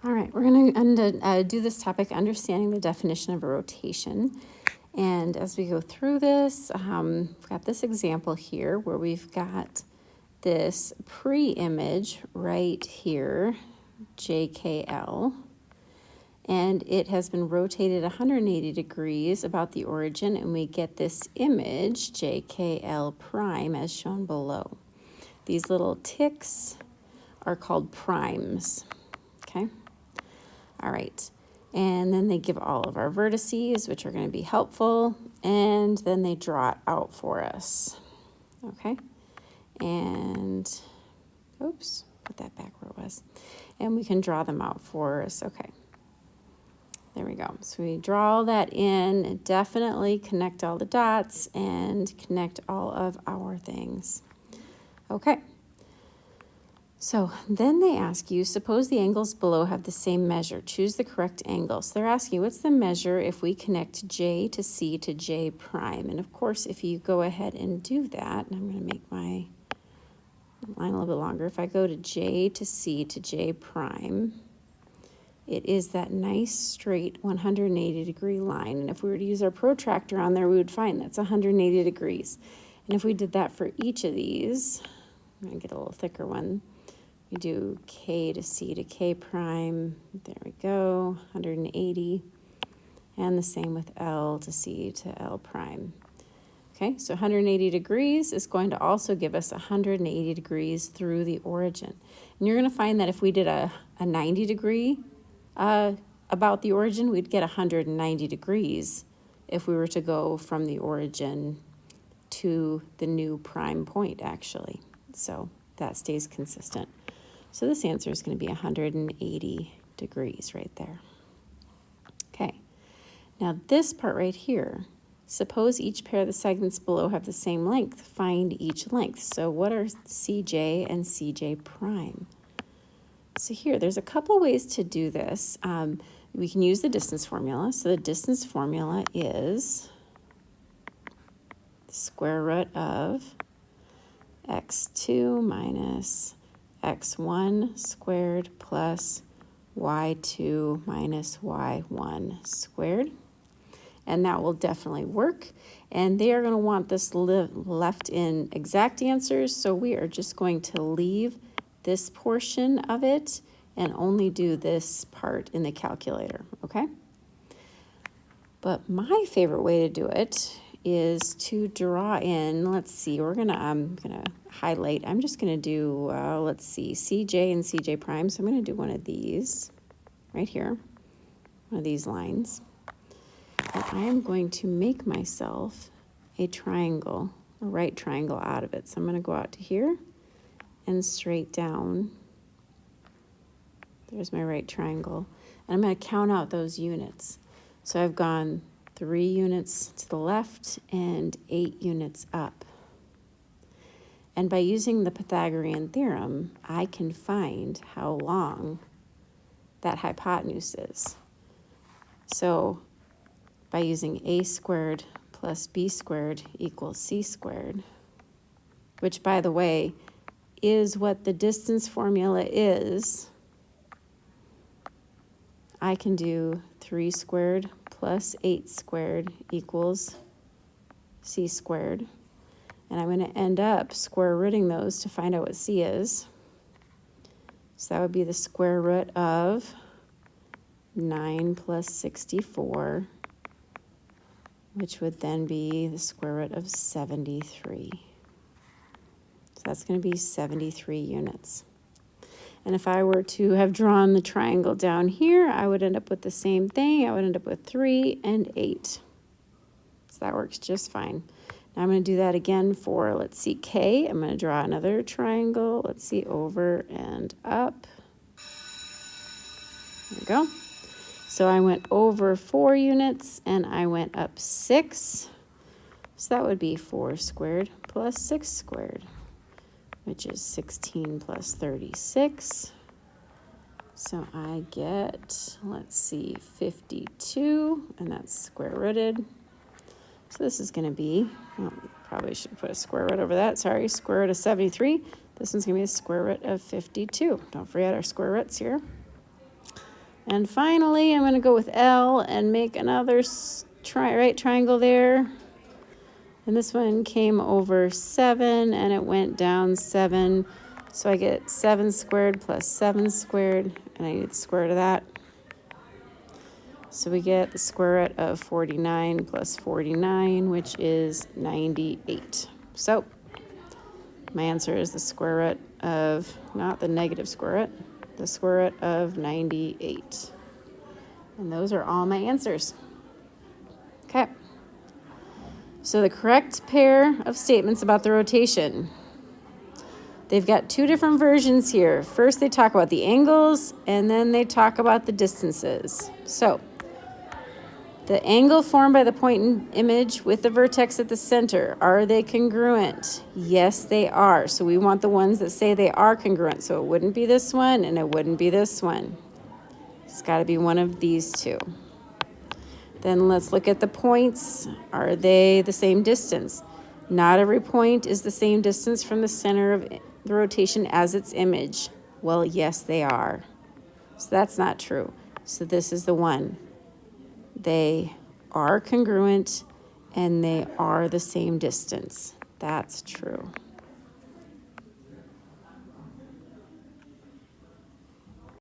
All right, we're going to do this topic, understanding the definition of a rotation. And as we go through this, we've got this example here where we've got this pre-image right here, JKL, and it has been rotated 180 degrees about the origin, and we get this image, JKL prime, as shown below. These little ticks are called primes, okay? All right, and then they give all of our vertices, which are going to be helpful, and then they draw it out for us, okay? And, oops, put that back where it was. And we can draw them out for us, okay. There we go. So we draw all that in, definitely connect all the dots and connect all of our things. Okay. So then they ask you, suppose the angles below have the same measure. Choose the correct angle. So they're asking you, what's the measure if we connect J to C to J prime? And of course, if you go ahead and do that, and I'm going to make my line a little bit longer. If I go to J to C to J prime, it is that nice straight 180 degree line. And if we were to use our protractor on there, we would find that's 180 degrees. And if we did that for each of these, I'm going to get a little thicker one. We do K to C to K prime, there we go, 180, and the same with L to C to L prime. Okay, so 180 degrees is going to also give us 180 degrees through the origin. And you're going to find that if we did a 90 degree about the origin, we'd get 190 degrees if we were to go from the origin to the new prime point, actually. So that stays consistent. So this answer is going to be 180 degrees right there. Okay, now this part right here, suppose each pair of the segments below have the same length. Find each length. So what are CJ and CJ prime? So here, there's a couple ways to do this. We can use the distance formula. So the distance formula is the square root of x2 minus x1 squared plus y2 minus y1 squared. And that will definitely work. And they are going to want this left in exact answers, so we are just going to leave this portion of it and only do this part in the calculator, okay? But my favorite way to do it is to draw in, let's see, I'm gonna highlight, I'm just gonna do, let's see, CJ and CJ prime. So I'm gonna do one of these right here, one of these lines. And I am going to make myself a triangle, a right triangle out of it. So I'm gonna go out to here and straight down. There's my right triangle. And I'm gonna count out those units. So I've gone 3 units to the left and 8 units up. And by using the Pythagorean theorem, I can find how long that hypotenuse is. So by using a squared plus b squared equals c squared, which, by the way, is what the distance formula is, I can do 3 squared plus 8 squared equals c squared. And I'm going to end up square rooting those to find out what c is. So that would be the square root of 9 plus 64, which would then be the square root of 73. So that's going to be 73 units. And if I were to have drawn the triangle down here, I would end up with the same thing. I would end up with 3 and 8. So that works just fine. Now I'm going to do that again for, let's see, K. I'm going to draw another triangle. Let's see, over and up. There we go. So I went over 4 units and I went up 6. So that would be 4 squared plus 6 squared, which is 16 plus 36. So I get, let's see, 52, and that's square rooted. So this is going to be, well, probably should put a square root over that. Sorry, square root of 73. This one's going to be a square root of 52. Don't forget our square roots here. And finally, I'm going to go with L and make another right triangle there. And this one came over 7, and it went down 7. So I get 7 squared plus 7 squared, and I need the square root of that. So we get the square root of 49 plus 49, which is 98. So my answer is the square root of, not the negative square root, the square root of 98. And those are all my answers. Okay. So the correct pair of statements about the rotation. They've got two different versions here. First, they talk about the angles, and then they talk about the distances. So the angle formed by the point image with the vertex at the center, are they congruent? Yes, they are. So we want the ones that say they are congruent. So it wouldn't be this one, and it wouldn't be this one. It's got to be one of these two. Then let's look at the points. Are they the same distance? Not every point is the same distance from the center of the rotation as its image. Well, yes, they are. So that's not true. So this is the one. They are congruent and they are the same distance. That's true.